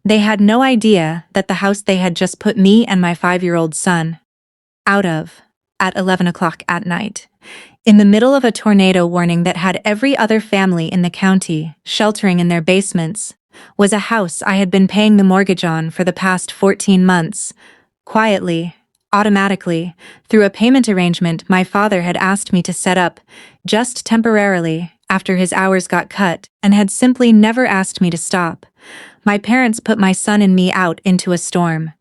They had no idea that the house they had just put me and my 5-year-old son out of at 11 o'clock at night, in the middle of a tornado warning that had every other family in the county sheltering in their basements, was a house I had been paying the mortgage on for the past 14 months, quietly, automatically, through a payment arrangement my father had asked me to set up, just temporarily, after his hours got cut, and had simply never asked me to stop. My parents put my son and me out into a storm.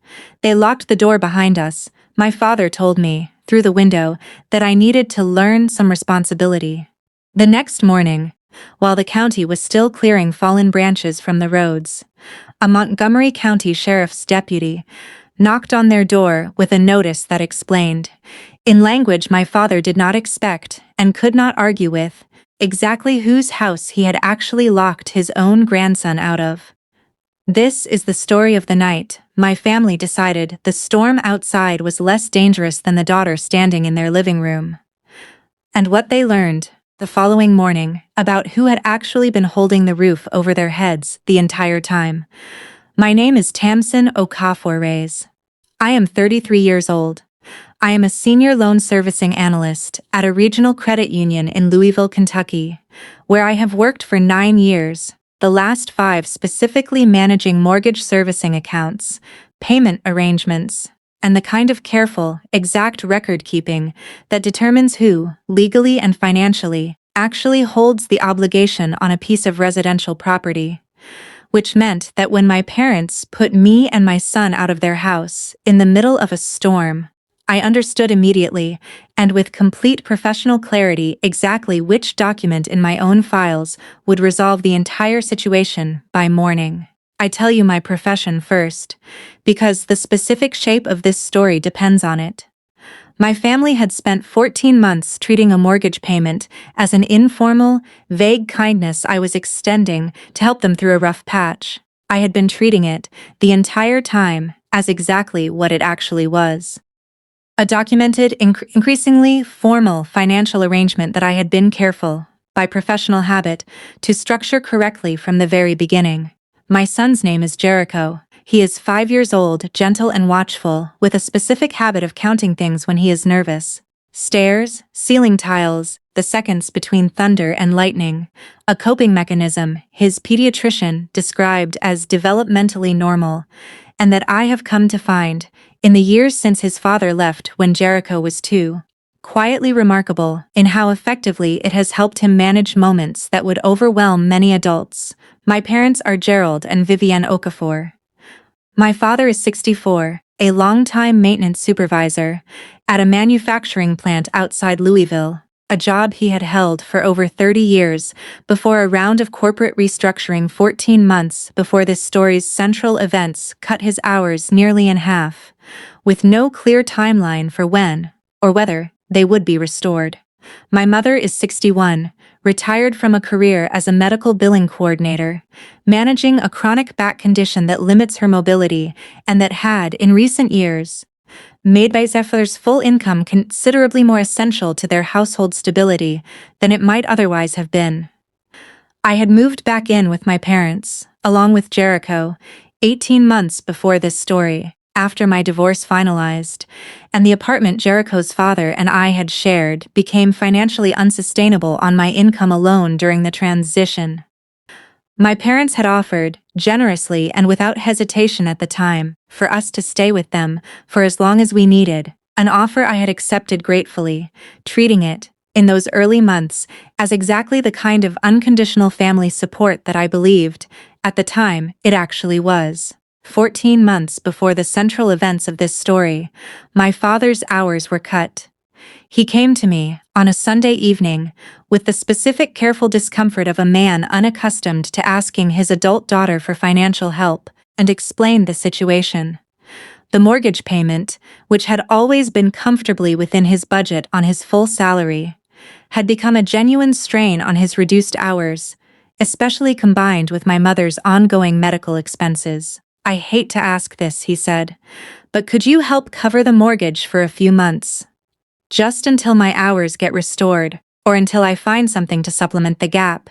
They locked the door behind us. My father told me, through the window, that I needed to learn some responsibility. The next morning, while the county was still clearing fallen branches from the roads, a Montgomery County Sheriff's deputy knocked on their door with a notice that explained, in language my father did not expect and could not argue with, exactly whose house he had actually locked his own grandson out of. This is the story of the night. My family decided the storm outside was less dangerous than the daughter standing in their living room. And what they learned the following morning about who had actually been holding the roof over their heads the entire time. My name is Tamsin Okafor-Reyes. I am 33 years old. I am a senior loan servicing analyst at a regional credit union in Louisville, Kentucky, where I have worked for 9 years. The last 5 specifically managing mortgage servicing accounts, payment arrangements, and the kind of careful, exact record-keeping that determines who, legally and financially, actually holds the obligation on a piece of residential property. Which meant that when my parents put me and my son out of their house, in the middle of a storm, I understood immediately, and with complete professional clarity, exactly which document in my own files would resolve the entire situation by morning. I tell you my profession first, because the specific shape of this story depends on it. My family had spent 14 months treating a mortgage payment as an informal, vague kindness I was extending to help them through a rough patch. I had been treating it, the entire time, as exactly what it actually was. A documented, increasingly formal financial arrangement that I had been careful, by professional habit, to structure correctly from the very beginning. My son's name is Jericho. He is 5 years old, gentle and watchful, with a specific habit of counting things when he is nervous. Stairs, ceiling tiles, the seconds between thunder and lightning, a coping mechanism his pediatrician described as developmentally normal, and that I have come to find, in the years since his father left when Jericho was 2, quietly remarkable in how effectively it has helped him manage moments that would overwhelm many adults. My parents are Gerald and Vivienne Okafor. My father is 64, a longtime maintenance supervisor at a manufacturing plant outside Louisville, a job he had held for over 30 years before a round of corporate restructuring 14 months before this story's central events cut his hours nearly in half, with no clear timeline for when, or whether, they would be restored. My mother is 61, retired from a career as a medical billing coordinator, managing a chronic back condition that limits her mobility and that had, in recent years, made Zephyr's full income considerably more essential to their household stability than it might otherwise have been. I had moved back in with my parents, along with Jericho, 18 months before this story, after my divorce finalized, and the apartment Jericho's father and I had shared became financially unsustainable on my income alone during the transition. My parents had offered, generously and without hesitation at the time, for us to stay with them for as long as we needed, an offer I had accepted gratefully, treating it, in those early months, as exactly the kind of unconditional family support that I believed, at the time, it actually was. 14 months before the central events of this story, my father's hours were cut. He came to me, on a Sunday evening, with the specific careful discomfort of a man unaccustomed to asking his adult daughter for financial help, and explained the situation. The mortgage payment, which had always been comfortably within his budget on his full salary, had become a genuine strain on his reduced hours, especially combined with my mother's ongoing medical expenses. "I hate to ask this," he said, "but could you help cover the mortgage for a few months? Just until my hours get restored, or until I find something to supplement the gap."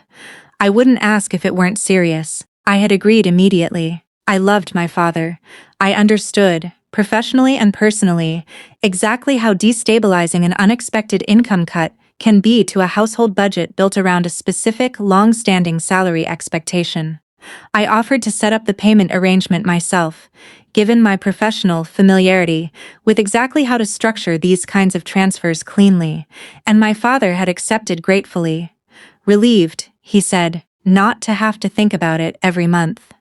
I wouldn't ask if it weren't serious. I had agreed immediately. I loved my father. I understood, professionally and personally, exactly how destabilizing an unexpected income cut can be to a household budget built around a specific, long-standing salary expectation. I offered to set up the payment arrangement myself, given my professional familiarity with exactly how to structure these kinds of transfers cleanly, and my father had accepted gratefully. Relieved, he said, not to have to think about it every month.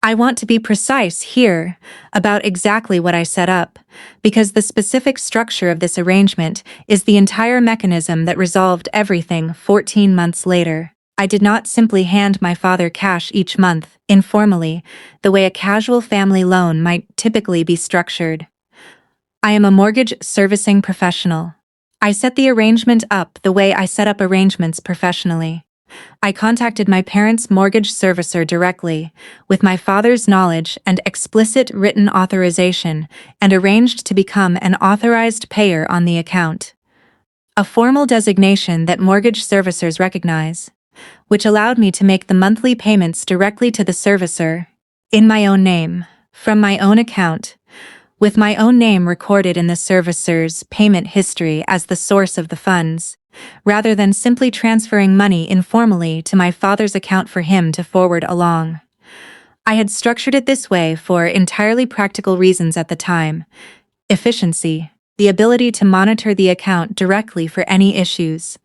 I want to be precise here about exactly what I set up, because the specific structure of this arrangement is the entire mechanism that resolved everything 14 months later. I did not simply hand my father cash each month, informally, the way a casual family loan might typically be structured. I am a mortgage servicing professional. I set the arrangement up the way I set up arrangements professionally. I contacted my parents' mortgage servicer directly, with my father's knowledge and explicit written authorization, and arranged to become an authorized payer on the account. A formal designation that mortgage servicers recognize, which allowed me to make the monthly payments directly to the servicer, in my own name, from my own account, with my own name recorded in the servicer's payment history as the source of the funds, rather than simply transferring money informally to my father's account for him to forward along. I had structured it this way for entirely practical reasons at the time: efficiency, the ability to monitor the account directly for any issues,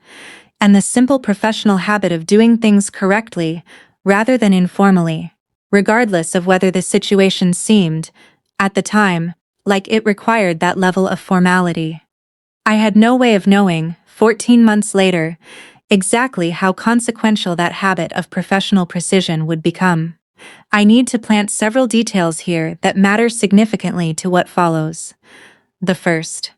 and the simple professional habit of doing things correctly rather than informally, regardless of whether the situation seemed, at the time, like it required that level of formality. I had no way of knowing, 14 months later, exactly how consequential that habit of professional precision would become. I need to plant several details here that matter significantly to what follows. The first.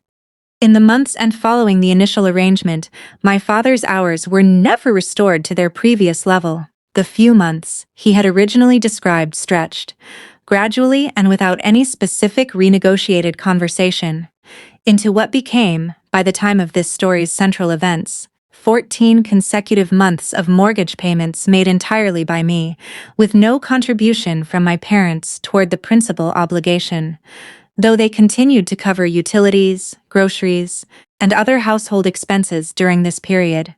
In the months and following the initial arrangement, my father's hours were never restored to their previous level. The few months he had originally described stretched, gradually and without any specific renegotiated conversation, into what became, by the time of this story's central events, 14 consecutive months of mortgage payments made entirely by me, with no contribution from my parents toward the principal obligation, though they continued to cover utilities, groceries, and other household expenses during this period.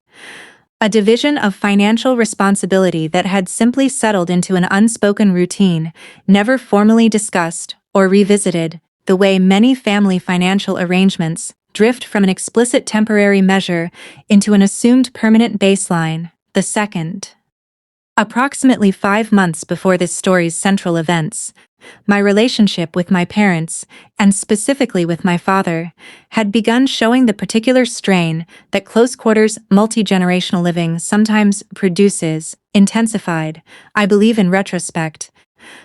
A division of financial responsibility that had simply settled into an unspoken routine, never formally discussed or revisited, the way many family financial arrangements drift from an explicit temporary measure into an assumed permanent baseline. The second. Approximately 5 months before this story's central events, my relationship with my parents, and specifically with my father, had begun showing the particular strain that close-quarters multi-generational living sometimes produces, intensified, I believe in retrospect,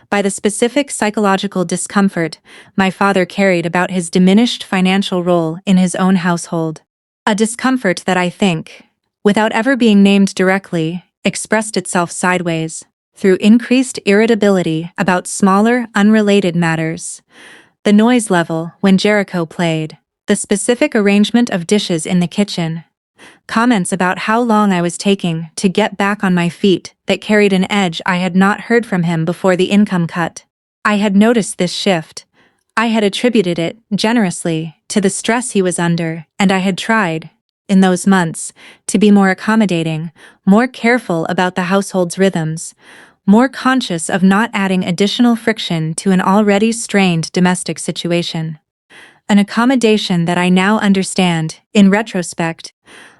by the specific psychological discomfort my father carried about his diminished financial role in his own household. A discomfort that I think, without ever being named directly, expressed itself sideways, through increased irritability about smaller, unrelated matters. The noise level when Jericho played, the specific arrangement of dishes in the kitchen, comments about how long I was taking to get back on my feet that carried an edge I had not heard from him before the income cut. I had noticed this shift. I had attributed it, generously, to the stress he was under, and I had tried, in those months, to be more accommodating, more careful about the household's rhythms, more conscious of not adding additional friction to an already strained domestic situation. An accommodation that I now understand, in retrospect,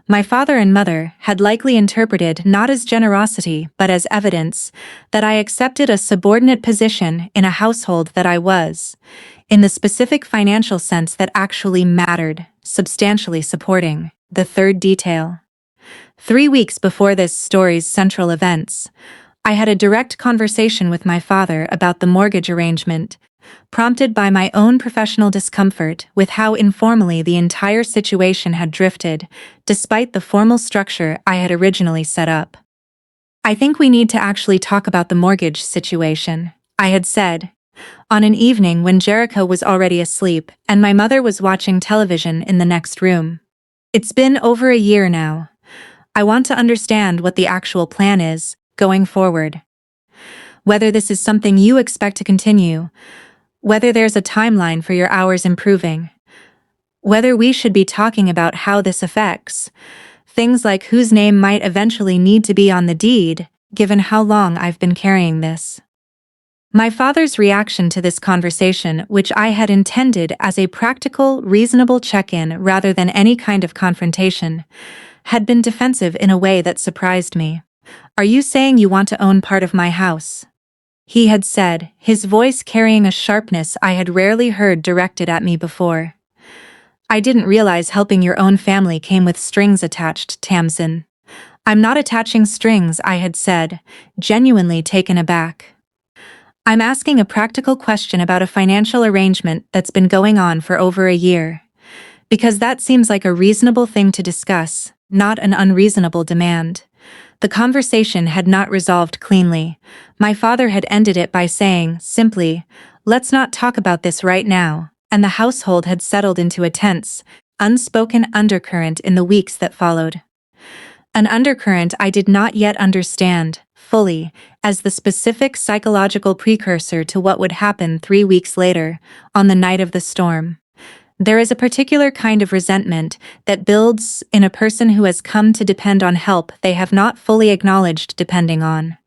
my father and mother had likely interpreted not as generosity but as evidence that I accepted a subordinate position in a household that I was, in the specific financial sense that actually mattered, substantially supporting. The third detail. 3 weeks before this story's central events, I had a direct conversation with my father about the mortgage arrangement, prompted by my own professional discomfort with how informally the entire situation had drifted, despite the formal structure I had originally set up. I think we need to actually talk about the mortgage situation, I had said, on an evening when Jericho was already asleep and my mother was watching television in the next room. It's been over a year now. I want to understand what the actual plan is, going forward. whether this is something you expect to continue, whether there's a timeline for your hours improving, whether we should be talking about how this affects things like whose name might eventually need to be on the deed, given how long I've been carrying this. My father's reaction to this conversation, which I had intended as a practical, reasonable check-in rather than any kind of confrontation, had been defensive in a way that surprised me. "Are you saying you want to own part of my house?" he had said, his voice carrying a sharpness I had rarely heard directed at me before. "I didn't realize helping your own family came with strings attached, Tamsin." "I'm not attaching strings," I had said, genuinely taken aback. "I'm asking a practical question about a financial arrangement that's been going on for over a year. Because that seems like a reasonable thing to discuss, not an unreasonable demand." The conversation had not resolved cleanly. My father had ended it by saying, simply, "Let's not talk about this right now," and the household had settled into a tense, unspoken undercurrent in the weeks that followed. An undercurrent I did not yet understand, fully, as the specific psychological precursor to what would happen 3 weeks later, on the night of the storm. There is a particular kind of resentment that builds in a person who has come to depend on help they have not fully acknowledged depending on,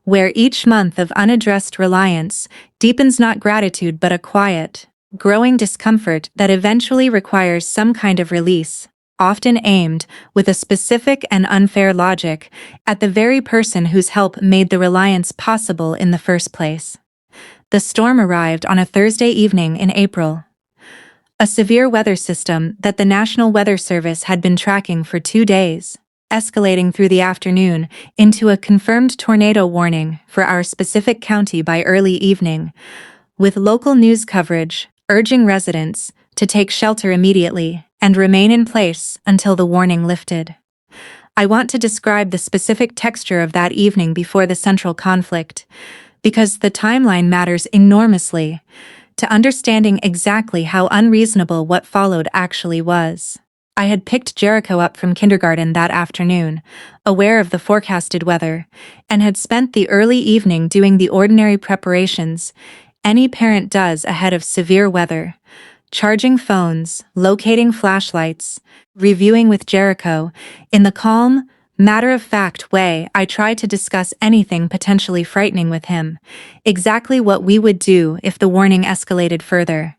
where each month of unaddressed reliance deepens not gratitude but a quiet, growing discomfort that eventually requires some kind of release, often aimed, with a specific and unfair logic, at the very person whose help made the reliance possible in the first place. The storm arrived on a Thursday evening in April. A severe weather system that the National Weather Service had been tracking for 2 days, escalating through the afternoon into a confirmed tornado warning for our specific county by early evening, with local news coverage urging residents to take shelter immediately and remain in place until the warning lifted. I want to describe the specific texture of that evening before the central conflict, because the timeline matters enormously to understanding exactly how unreasonable what followed actually was. I had picked Jericho up from kindergarten that afternoon, aware of the forecasted weather, and had spent the early evening doing the ordinary preparations any parent does ahead of severe weather: charging phones, locating flashlights, reviewing with Jericho. In the calm, matter-of-fact way I tried to discuss anything potentially frightening with him, exactly what we would do if the warning escalated further.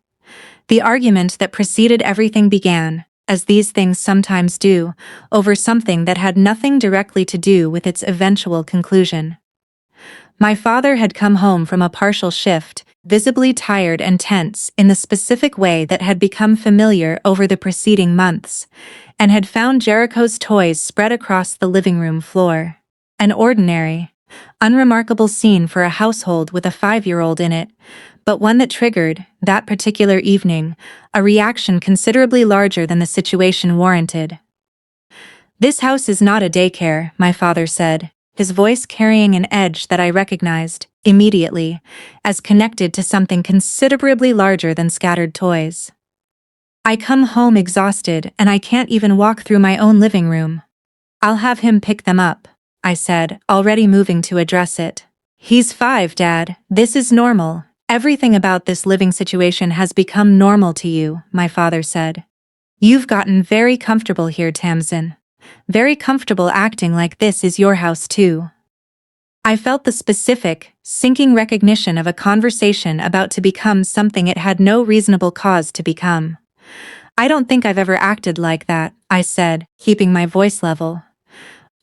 The argument that preceded everything began, as these things sometimes do, over something that had nothing directly to do with its eventual conclusion. My father had come home from a partial shift, visibly tired and tense in the specific way that had become familiar over the preceding months, and had found Jericho's toys spread across the living room floor. An ordinary, unremarkable scene for a household with a 5-year-old in it, but one that triggered, that particular evening, a reaction considerably larger than the situation warranted. "This house is not a daycare," my father said, his voice carrying an edge that I recognized, immediately, as connected to something considerably larger than scattered toys. "I come home exhausted and I can't even walk through my own living room." "I'll have him pick them up," I said, already moving to address it. "He's 5, Dad. This is normal. Everything about this living situation has become normal to you," my father said. "You've gotten very comfortable here, Tamsin. Very comfortable acting like this is your house too." I felt the specific, sinking recognition of a conversation about to become something it had no reasonable cause to become. "I don't think I've ever acted like that," I said, keeping my voice level.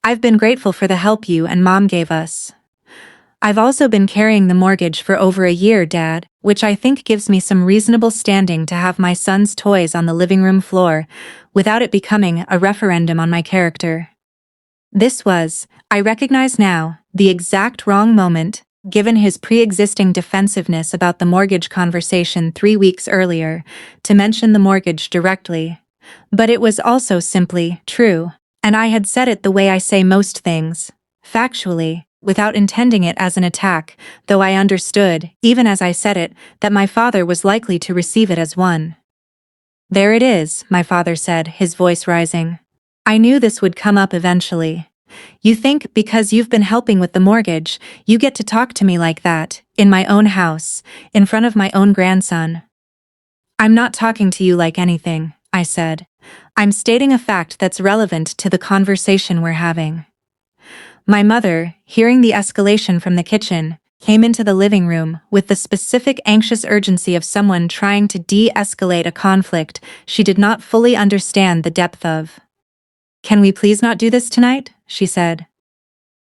"I've been grateful for the help you and Mom gave us. I've also been carrying the mortgage for over a year, Dad, which I think gives me some reasonable standing to have my son's toys on the living room floor without it becoming a referendum on my character." This was, I recognize now, the exact wrong moment, given his pre-existing defensiveness about the mortgage conversation 3 weeks earlier, to mention the mortgage directly. But it was also simply true, and I had said it the way I say most things, factually, without intending it as an attack, though I understood, even as I said it, that my father was likely to receive it as one. "There it is," my father said, his voice rising. "I knew this would come up eventually. You think because you've been helping with the mortgage, you get to talk to me like that, in my own house, in front of my own grandson. I'm not talking to you like anything, I said. I'm stating a fact that's relevant to the conversation we're having. My mother, hearing the escalation from the kitchen, came into the living room with the specific anxious urgency of someone trying to de-escalate a conflict she did not fully understand the depth of. "Can we please not do this tonight?" she said.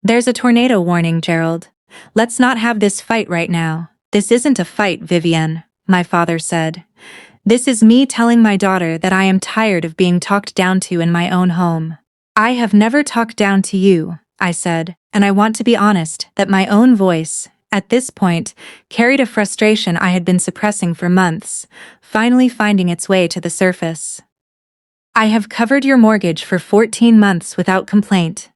"There's a tornado warning, Gerald. Let's not have this fight right now." "This isn't a fight, Vivienne," my father said. "This is me telling my daughter that I am tired of being talked down to in my own home." "I have never talked down to you," I said, and I want to be honest that my own voice, at this point, carried a frustration I had been suppressing for months, finally finding its way to the surface. "I have covered your mortgage for 14 months without complaint.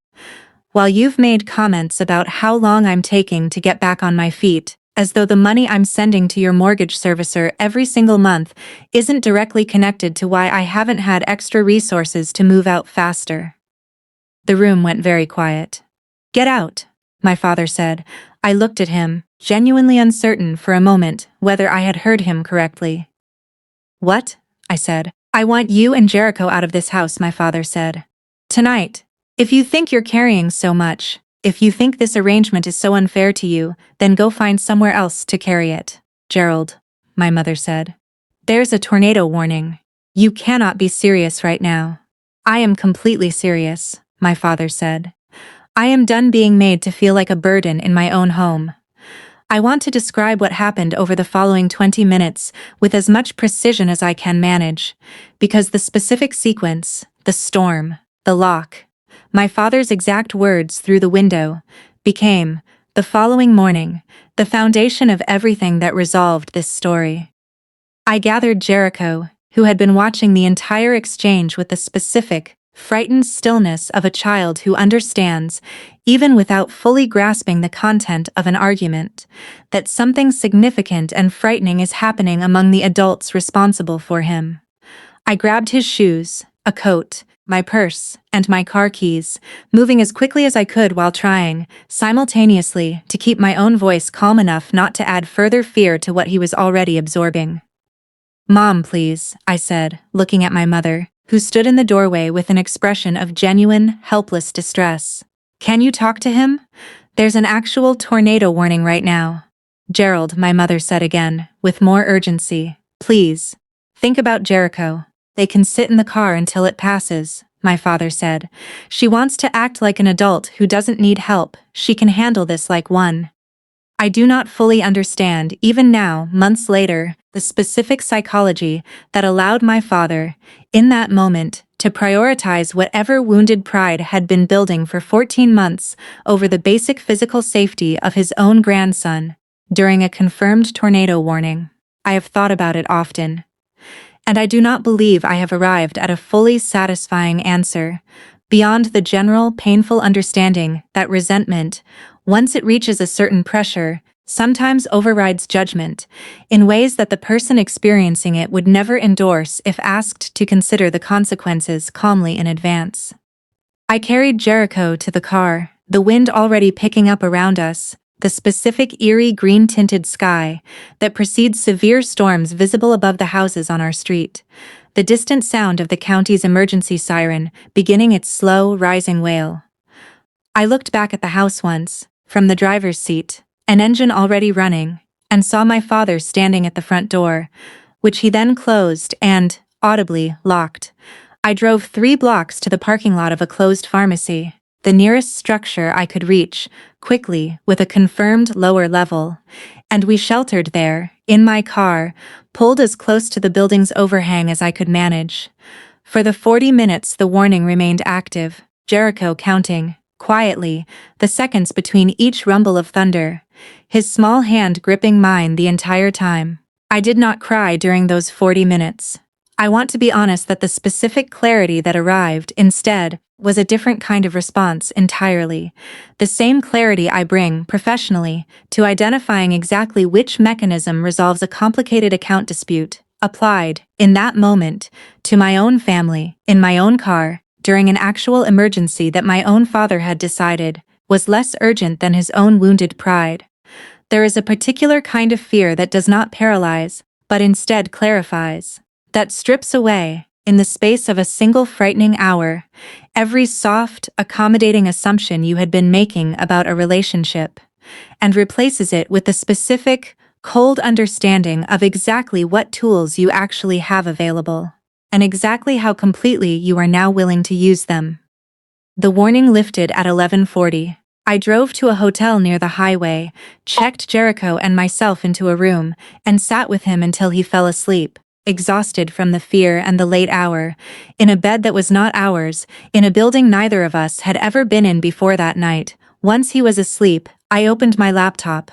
While you've made comments about how long I'm taking to get back on my feet, as though the money I'm sending to your mortgage servicer every single month isn't directly connected to why I haven't had extra resources to move out faster." The room went very quiet. "Get out," my father said. I looked at him, genuinely uncertain for a moment whether I had heard him correctly. "What?" I said. "I want you and Jericho out of this house," my father said. "Tonight. If you think you're carrying so much, if you think this arrangement is so unfair to you, then go find somewhere else to carry it." "Gerald," my mother said. "There's a tornado warning. You cannot be serious right now." "I am completely serious," my father said. "I am done being made to feel like a burden in my own home. I want to describe what happened over the following 20 minutes with as much precision as I can manage, because the specific sequence, the storm, the lock, my father's exact words through the window, became, the following morning, the foundation of everything that resolved this story. I gathered Jericho, who had been watching the entire exchange with the specific, frightened stillness of a child who understands, even without fully grasping the content of an argument, that something significant and frightening is happening among the adults responsible for him. I grabbed his shoes, a coat, my purse, and my car keys, moving as quickly as I could while trying, simultaneously, to keep my own voice calm enough not to add further fear to what he was already absorbing. "Mom, please," I said, looking at my mother, who stood in the doorway with an expression of genuine, helpless distress. "Can you talk to him? There's an actual tornado warning right now." "Gerald," my mother said again, with more urgency, "please. Think about Jericho. They can sit in the car until it passes," my father said. "She wants to act like an adult who doesn't need help. She can handle this like one." I do not fully understand, even now, months later, the specific psychology that allowed my father, in that moment, to prioritize whatever wounded pride had been building for 14 months over the basic physical safety of his own grandson, during a confirmed tornado warning. I have thought about it often, and I do not believe I have arrived at a fully satisfying answer, beyond the general painful understanding that resentment, once it reaches a certain pressure, sometimes overrides judgment, in ways that the person experiencing it would never endorse if asked to consider the consequences calmly in advance. I carried Jericho to the car, the wind already picking up around us, the specific eerie green-tinted sky that precedes severe storms visible above the houses on our street, the distant sound of the county's emergency siren beginning its slow, rising wail. I looked back at the house once, from the driver's seat, an engine already running, and saw my father standing at the front door, which he then closed and, audibly, locked. I drove 3 blocks to the parking lot of a closed pharmacy, the nearest structure I could reach, quickly, with a confirmed lower level, and we sheltered there, in my car, pulled as close to the building's overhang as I could manage. For the 40 minutes the warning remained active, Jericho counting, quietly, the seconds between each rumble of thunder, his small hand gripping mine the entire time. I did not cry during those 40 minutes. I want to be honest that the specific clarity that arrived, instead, was a different kind of response entirely. The same clarity I bring, professionally, to identifying exactly which mechanism resolves a complicated account dispute, applied, in that moment, to my own family, in my own car, during an actual emergency that my own father had decided was less urgent than his own wounded pride. There is a particular kind of fear that does not paralyze, but instead clarifies, that strips away, in the space of a single frightening hour, every soft, accommodating assumption you had been making about a relationship, and replaces it with the specific, cold understanding of exactly what tools you actually have available, and exactly how completely you are now willing to use them. The warning lifted at 11:40. I drove to a hotel near the highway, checked Jericho and myself into a room, and sat with him until he fell asleep, exhausted from the fear and the late hour, in a bed that was not ours, in a building neither of us had ever been in before that night. Once he was asleep, I opened my laptop.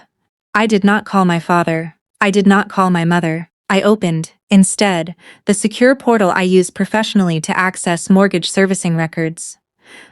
I did not call my father. I did not call my mother. I opened, instead, the secure portal I use professionally to access mortgage servicing records.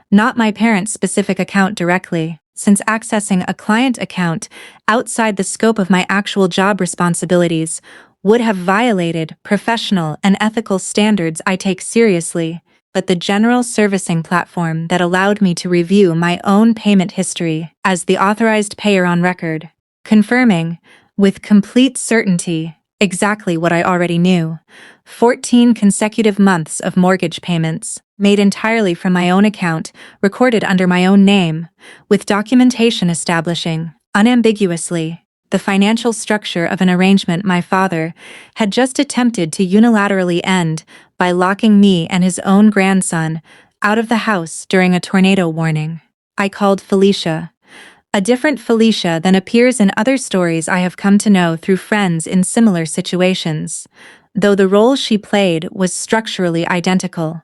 Not my parents' specific account directly, since accessing a client account outside the scope of my actual job responsibilities would have violated professional and ethical standards I take seriously, but the general servicing platform that allowed me to review my own payment history as the authorized payer on record, confirming, with complete certainty, exactly what I already knew: 14 consecutive months of mortgage payments, made entirely from my own account, recorded under my own name, with documentation establishing, unambiguously, the financial structure of an arrangement my father had just attempted to unilaterally end by locking me and his own grandson out of the house during a tornado warning. I called Felicia. A different Felicia than appears in other stories I have come to know through friends in similar situations, though the role she played was structurally identical.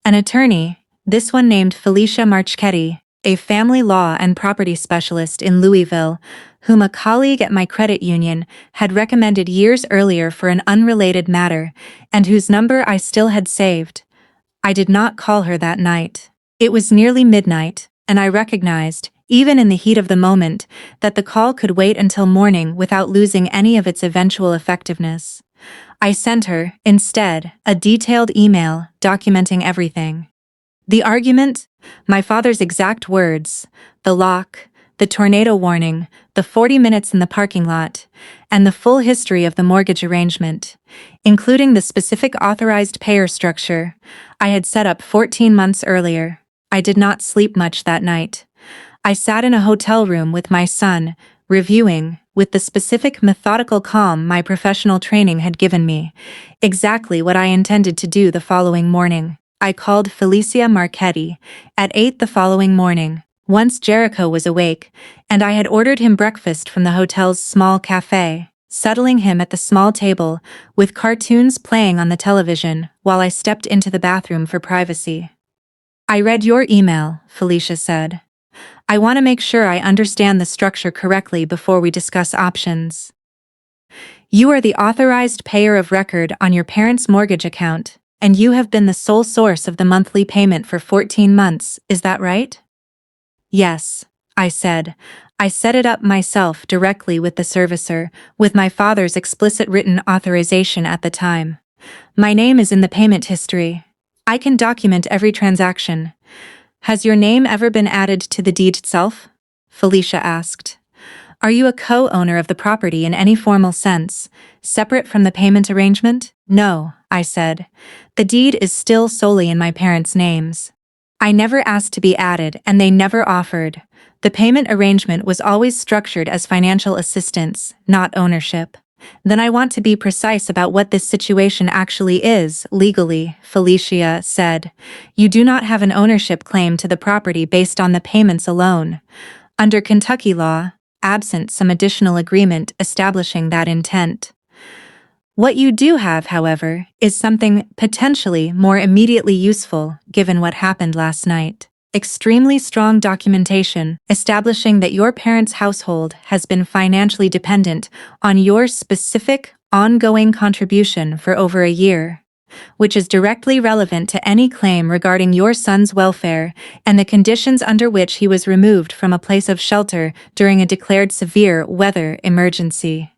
An attorney, this one named Felicia Marchetti, a family law and property specialist in Louisville, whom a colleague at my credit union had recommended years earlier for an unrelated matter, and whose number I still had saved. I did not call her that night. It was nearly midnight, and I recognized, even in the heat of the moment, that the call could wait until morning without losing any of its eventual effectiveness. I sent her, instead, a detailed email documenting everything. The argument, my father's exact words, the lock, the tornado warning, the 40 minutes in the parking lot, and the full history of the mortgage arrangement, including the specific authorized payer structure I had set up 14 months earlier. I did not sleep much that night. I sat in a hotel room with my son, reviewing, with the specific methodical calm my professional training had given me, exactly what I intended to do the following morning. I called Felicia Marchetti at 8 the following morning, once Jericho was awake, and I had ordered him breakfast from the hotel's small cafe, settling him at the small table, with cartoons playing on the television, while I stepped into the bathroom for privacy. "I read your email," Felicia said. "I want to make sure I understand the structure correctly before we discuss options. You are the authorized payer of record on your parents' mortgage account, and you have been the sole source of the monthly payment for 14 months, is that right?" "Yes," I said. "I set it up myself directly with the servicer, with my father's explicit written authorization at the time. My name is in the payment history. I can document every transaction. Has your name ever been added to the deed itself?" Felicia asked. "Are you a co-owner of the property in any formal sense, separate from the payment arrangement?" "No," I said. "The deed is still solely in my parents' names. I never asked to be added and they never offered. The payment arrangement was always structured as financial assistance, not ownership." "Then I want to be precise about what this situation actually is, legally," Felicia said. "You do not have an ownership claim to the property based on the payments alone. Under Kentucky law, absent some additional agreement establishing that intent. What you do have, however, is something potentially more immediately useful, given what happened last night. Extremely strong documentation establishing that your parents' household has been financially dependent on your specific, ongoing contribution for over a year, which is directly relevant to any claim regarding your son's welfare and the conditions under which he was removed from a place of shelter during a declared severe weather emergency."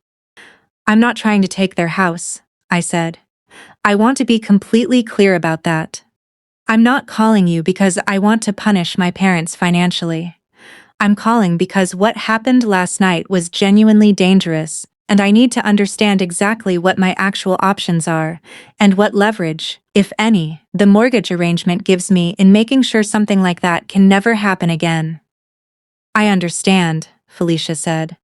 "I'm not trying to take their house," I said. "I want to be completely clear about that." I'm not calling you because I want to punish my parents financially. I'm calling because what happened last night was genuinely dangerous, and I need to understand exactly what my actual options are, and what leverage, if any, the mortgage arrangement gives me in making sure something like that can never happen again. I understand, Felicia said.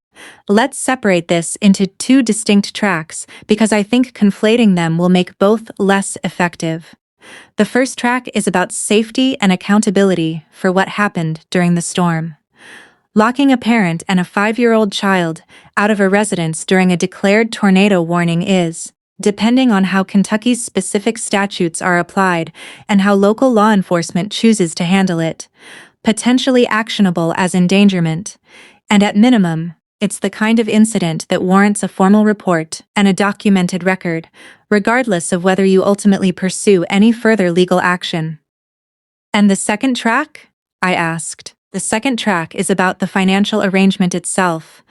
Let's separate this into two distinct tracks because I think conflating them will make both less effective. The first track is about safety and accountability for what happened during the storm. Locking a parent and a 5-year-old child out of a residence during a declared tornado warning is, depending on how Kentucky's specific statutes are applied and how local law enforcement chooses to handle it, potentially actionable as endangerment, and at minimum, it's the kind of incident that warrants a formal report and a documented record, regardless of whether you ultimately pursue any further legal action. And the second track? I asked. The second track is about the financial arrangement itself.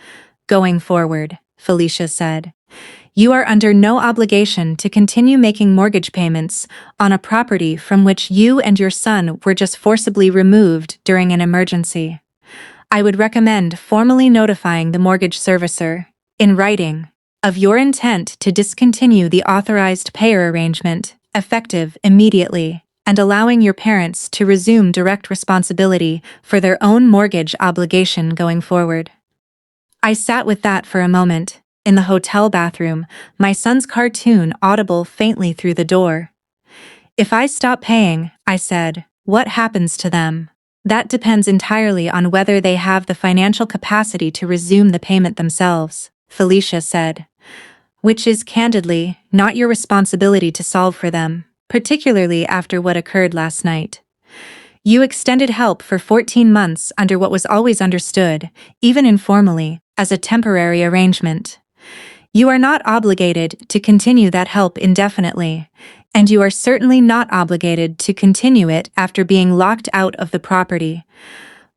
Going forward, Felicia said. You are under no obligation to continue making mortgage payments on a property from which you and your son were just forcibly removed during an emergency. I would recommend formally notifying the mortgage servicer, in writing, of your intent to discontinue the authorized payer arrangement, effective immediately, and allowing your parents to resume direct responsibility for their own mortgage obligation going forward. I sat with that for a moment, in the hotel bathroom, my son's cartoon audible faintly through the door. If I stop paying, I said, what happens to them? That depends entirely on whether they have the financial capacity to resume the payment themselves, Felicia said. Which is, candidly, not your responsibility to solve for them, particularly after what occurred last night. You extended help for 14 months under what was always understood, even informally, as a temporary arrangement. You are not obligated to continue that help indefinitely, and you are certainly not obligated to continue it after being locked out of the property.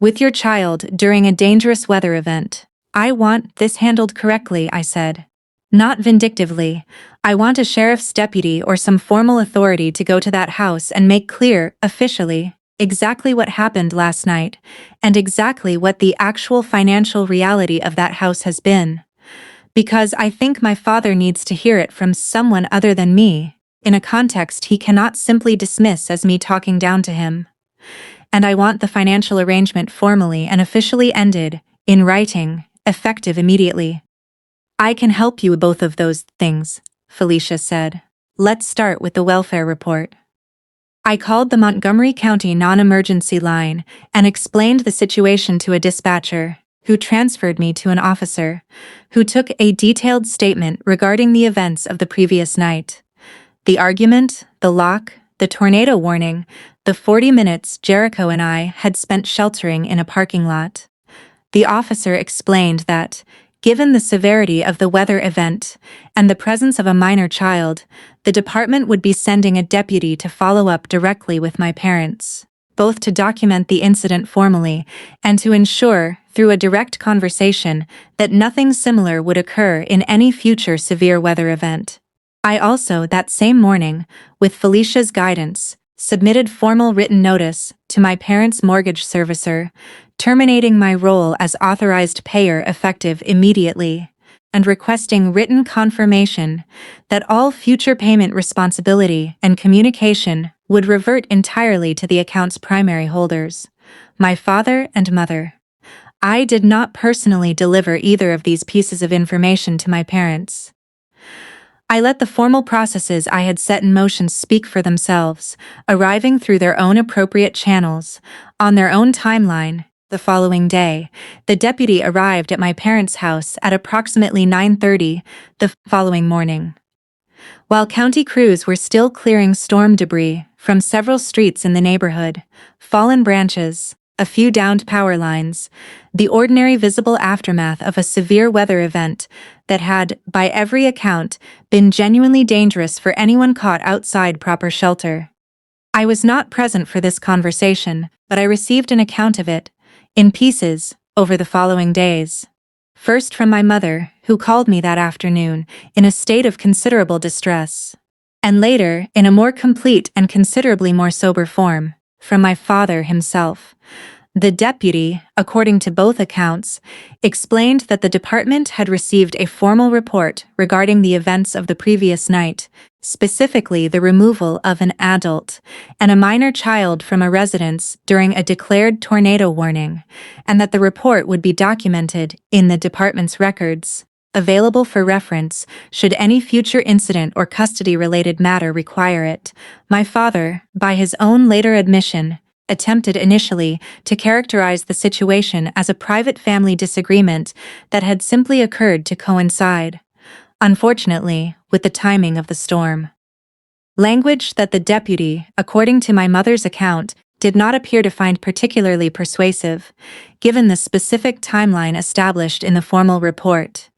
With your child during a dangerous weather event, I want this handled correctly, I said. Not vindictively. I want a sheriff's deputy or some formal authority to go to that house and make clear, officially, exactly what happened last night, and exactly what the actual financial reality of that house has been. Because I think my father needs to hear it from someone other than me, in a context he cannot simply dismiss as me talking down to him. And I want the financial arrangement formally and officially ended, in writing, effective immediately. I can help you with both of those things, Felicia said. Let's start with the welfare report. I called the Montgomery County non-emergency line and explained the situation to a dispatcher, who transferred me to an officer, who took a detailed statement regarding the events of the previous night. The argument, the lock, the tornado warning, the 40 minutes Jericho and I had spent sheltering in a parking lot. The officer explained that, given the severity of the weather event and the presence of a minor child, the department would be sending a deputy to follow up directly with my parents, both to document the incident formally and to ensure, through a direct conversation, that nothing similar would occur in any future severe weather event. I also, that same morning, with Felicia's guidance, submitted formal written notice to my parents' mortgage servicer, terminating my role as authorized payer effective immediately, and requesting written confirmation that all future payment responsibility and communication would revert entirely to the account's primary holders, my father and mother. I did not personally deliver either of these pieces of information to my parents. I let the formal processes I had set in motion speak for themselves, arriving through their own appropriate channels, on their own timeline. The following day, the deputy arrived at my parents' house at approximately 9:30 the following morning. While county crews were still clearing storm debris from several streets in the neighborhood, fallen branches, a few downed power lines, the ordinary visible aftermath of a severe weather event that had, by every account, been genuinely dangerous for anyone caught outside proper shelter. I was not present for this conversation, but I received an account of it, in pieces, over the following days. First from my mother, who called me that afternoon, in a state of considerable distress. and later, in a more complete and considerably more sober form, from my father himself. The deputy, according to both accounts, explained that the department had received a formal report regarding the events of the previous night, specifically the removal of an adult and a minor child from a residence during a declared tornado warning, and that the report would be documented in the department's records, available for reference should any future incident or custody-related matter require it. My father, by his own later admission, attempted initially to characterize the situation as a private family disagreement that had simply occurred to coincide, unfortunately, with the timing of the storm. Language that the deputy, according to my mother's account, did not appear to find particularly persuasive, given the specific timeline established in the formal report.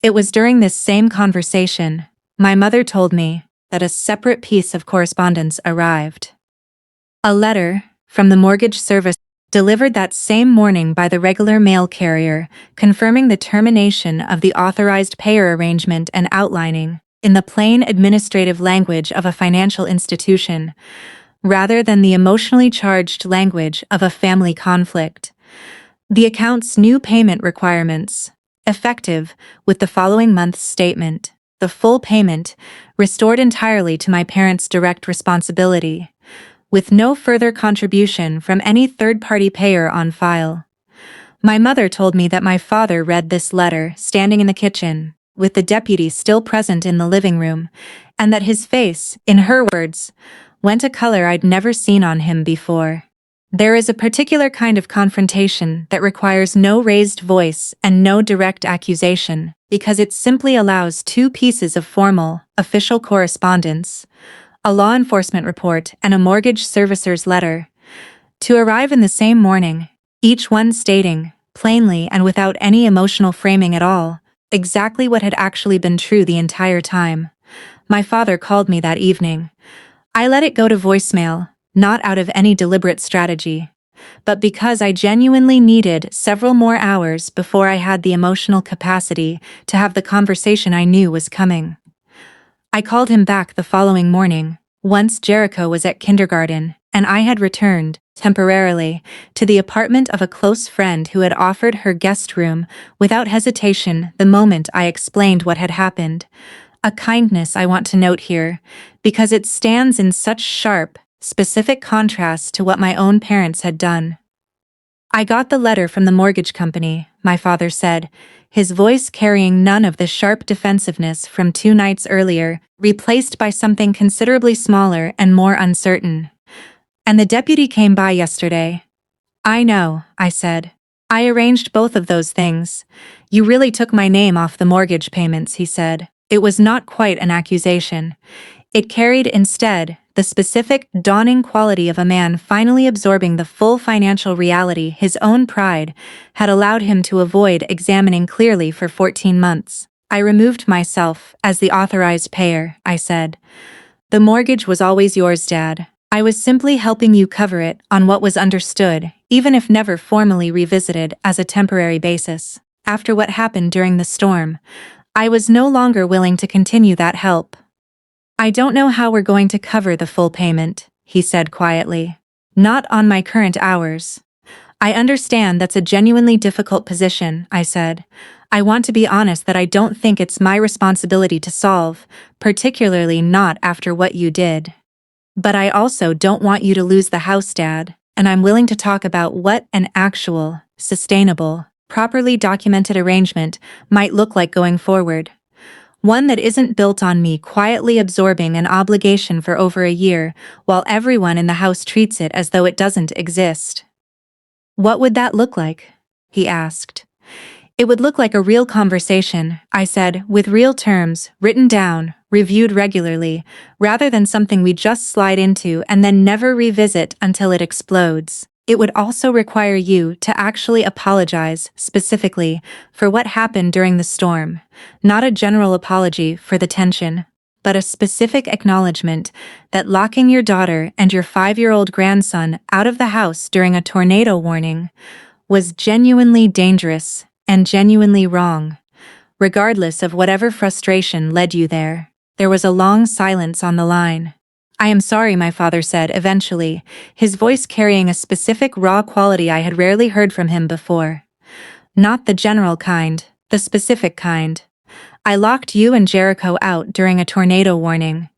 It was during this same conversation, my mother told me, that a separate piece of correspondence arrived. A letter from the mortgage service delivered that same morning by the regular mail carrier, confirming the termination of the authorized payer arrangement and outlining, in the plain administrative language of a financial institution, rather than the emotionally charged language of a family conflict, the account's new payment requirements, effective with the following month's statement, the full payment, restored entirely to my parents' direct responsibility, with no further contribution from any third-party payer on file. My mother told me that my father read this letter standing in the kitchen, with the deputy still present in the living room, and that his face, in her words, went a color I'd never seen on him before. There is a particular kind of confrontation that requires no raised voice and no direct accusation, because it simply allows two pieces of formal, official correspondence, a law enforcement report and a mortgage servicer's letter, to arrive in the same morning, each one stating, plainly and without any emotional framing at all, exactly what had actually been true the entire time. My father called me that evening. I let it go to voicemail, not out of any deliberate strategy, but because I genuinely needed several more hours before I had the emotional capacity to have the conversation I knew was coming. I called him back the following morning, once Jericho was at kindergarten, and I had returned, temporarily, to the apartment of a close friend who had offered her guest room without hesitation the moment I explained what had happened. A kindness I want to note here, because it stands in such sharp, specific contrast to what my own parents had done. I got the letter from the mortgage company, my father said, his voice carrying none of the sharp defensiveness from 2 nights earlier, replaced by something considerably smaller and more uncertain. And the deputy came by yesterday. I know, I said. I arranged both of those things. You really took my name off the mortgage payments, he said. It was not quite an accusation. It carried instead the specific, dawning quality of a man finally absorbing the full financial reality his own pride had allowed him to avoid examining clearly for 14 months. I removed myself as the authorized payer, I said. The mortgage was always yours, Dad. I was simply helping you cover it on what was understood, even if never formally revisited as a temporary basis. After what happened during the storm, I was no longer willing to continue that help. I don't know how we're going to cover the full payment, he said quietly. Not on my current hours. I understand that's a genuinely difficult position, I said. I want to be honest that I don't think it's my responsibility to solve, particularly not after what you did. But I also don't want you to lose the house, Dad, and I'm willing to talk about what an actual, sustainable, properly documented arrangement might look like going forward. One that isn't built on me quietly absorbing an obligation for over a year while everyone in the house treats it as though it doesn't exist. What would that look like? He asked. It would look like a real conversation, I said, with real terms, written down, reviewed regularly, rather than something we just slide into and then never revisit until it explodes. It would also require you to actually apologize, specifically, for what happened during the storm. Not a general apology for the tension, but a specific acknowledgement that locking your daughter and your 5-year-old grandson out of the house during a tornado warning was genuinely dangerous and genuinely wrong, regardless of whatever frustration led you there. There was a long silence on the line. "I am sorry," my father said eventually, his voice carrying a specific raw quality I had rarely heard from him before. "Not the general kind, the specific kind. I locked you and Jericho out during a tornado warning,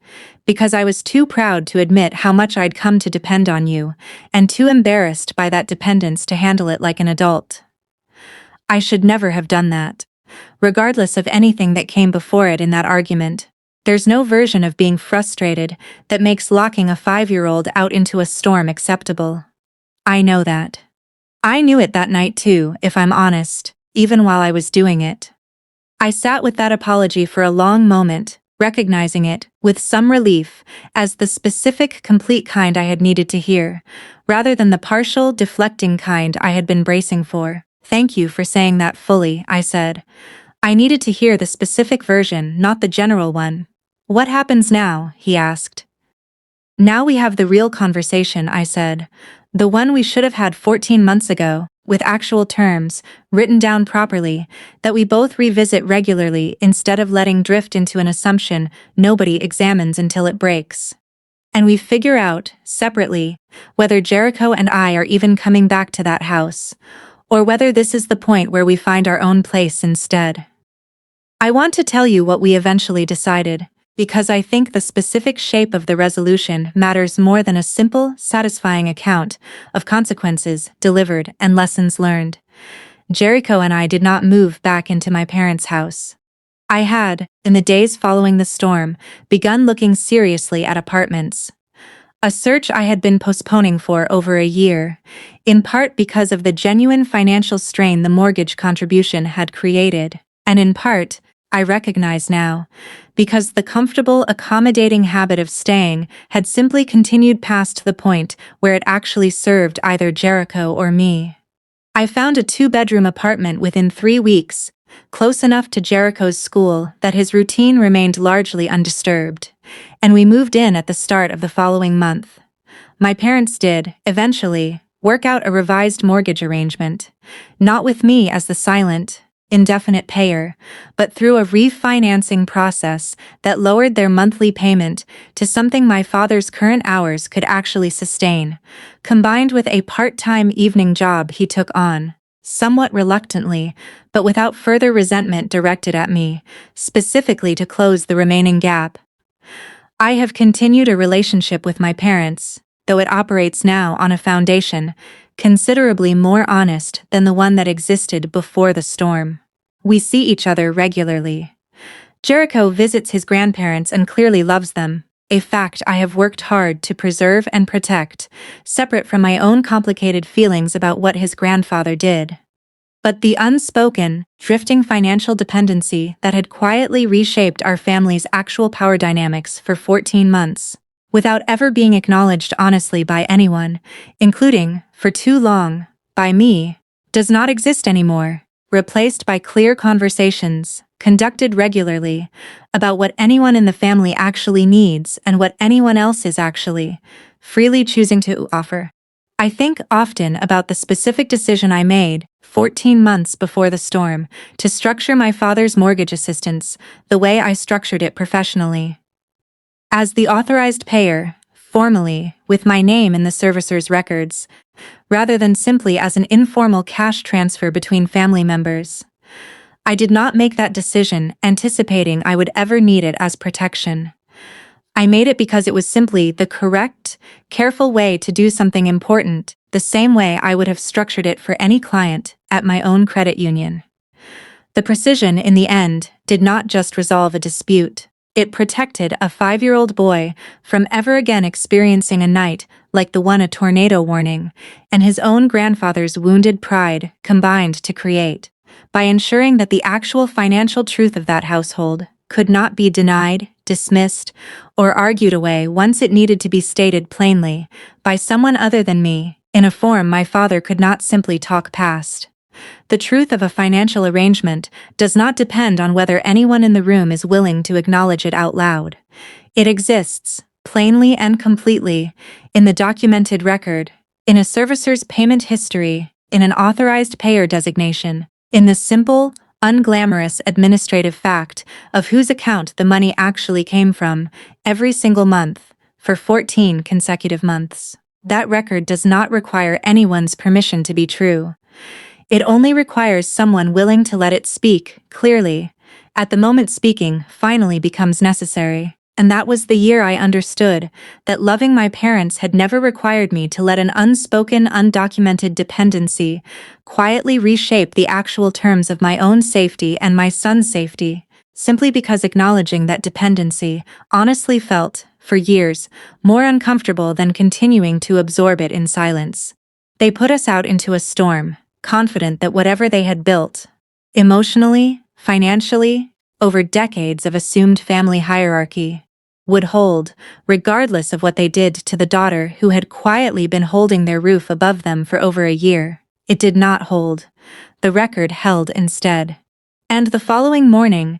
because I was too proud to admit how much I'd come to depend on you, and too embarrassed by that dependence to handle it like an adult. I should never have done that. Regardless of anything that came before it in that argument, there's no version of being frustrated that makes locking a 5-year-old out into a storm acceptable. I know that. I knew it that night too, if I'm honest, even while I was doing it." I sat with that apology for a long moment, recognizing it, with some relief, as the specific, complete kind I had needed to hear, rather than the partial, deflecting kind I had been bracing for. "Thank you for saying that fully," I said. "I needed to hear the specific version, not the general one." "What happens now?" he asked. "Now we have the real conversation," I said. "The one we should have had 14 months ago, with actual terms, written down properly, that we both revisit regularly instead of letting drift into an assumption nobody examines until it breaks. And we figure out, separately, whether Jericho and I are even coming back to that house, or whether this is the point where we find our own place instead. I want to tell you what we eventually decided, because I think the specific shape of the resolution matters more than a simple, satisfying account of consequences delivered and lessons learned. Jericho and I did not move back into my parents' house. I had, in the days following the storm, begun looking seriously at apartments. A search I had been postponing for over a year, in part because of the genuine financial strain the mortgage contribution had created, and in part, I recognize now, because the comfortable, accommodating habit of staying had simply continued past the point where it actually served either Jericho or me. I found a 2-bedroom apartment within 3 weeks, close enough to Jericho's school that his routine remained largely undisturbed, and we moved in at the start of the following month. My parents did, eventually, work out a revised mortgage arrangement, not with me as the silent, indefinite payer, but through a refinancing process that lowered their monthly payment to something my father's current hours could actually sustain, combined with a part-time evening job he took on, somewhat reluctantly, but without further resentment directed at me, specifically to close the remaining gap. I have continued a relationship with my parents, though it operates now on a foundation considerably more honest than the one that existed before the storm. We see each other regularly. Jericho visits his grandparents and clearly loves them, a fact I have worked hard to preserve and protect, separate from my own complicated feelings about what his grandfather did. But the unspoken, drifting financial dependency that had quietly reshaped our family's actual power dynamics for 14 months, without ever being acknowledged honestly by anyone, including, for too long, by me, does not exist anymore, replaced by clear conversations, conducted regularly, about what anyone in the family actually needs and what anyone else is actually, freely choosing to offer. I think often about the specific decision I made, 14 months before the storm, to structure my father's mortgage assistance the way I structured it professionally. As the authorized payer, formally, with my name in the servicer's records, rather than simply as an informal cash transfer between family members. I did not make that decision anticipating I would ever need it as protection. I made it because it was simply the correct, careful way to do something important, the same way I would have structured it for any client at my own credit union. The precision, in the end, did not just resolve a dispute. It protected a 5-year-old boy from ever again experiencing a night like the one a tornado warning, and his own grandfather's wounded pride combined to create, by ensuring that the actual financial truth of that household could not be denied, dismissed, or argued away once it needed to be stated plainly, by someone other than me, in a form my father could not simply talk past. The truth of a financial arrangement does not depend on whether anyone in the room is willing to acknowledge it out loud. It exists, plainly and completely, in the documented record, in a servicer's payment history, in an authorized payer designation, in the simple, unglamorous administrative fact of whose account the money actually came from, every single month, for 14 consecutive months. That record does not require anyone's permission to be true. It only requires someone willing to let it speak clearly. At the moment speaking finally becomes necessary. And that was the year I understood that loving my parents had never required me to let an unspoken, undocumented dependency quietly reshape the actual terms of my own safety and my son's safety, simply because acknowledging that dependency honestly felt, for years, more uncomfortable than continuing to absorb it in silence. They put us out into a storm, confident that whatever they had built, emotionally, financially, over decades of assumed family hierarchy, would hold, regardless of what they did to the daughter who had quietly been holding their roof above them for over a year. It did not hold. The record held instead. And the following morning,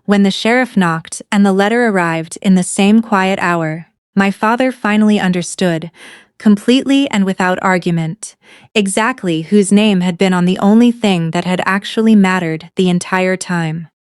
when the sheriff knocked and the letter arrived in the same quiet hour, my father finally understood, completely and without argument, exactly whose name had been on the only thing that had actually mattered the entire time.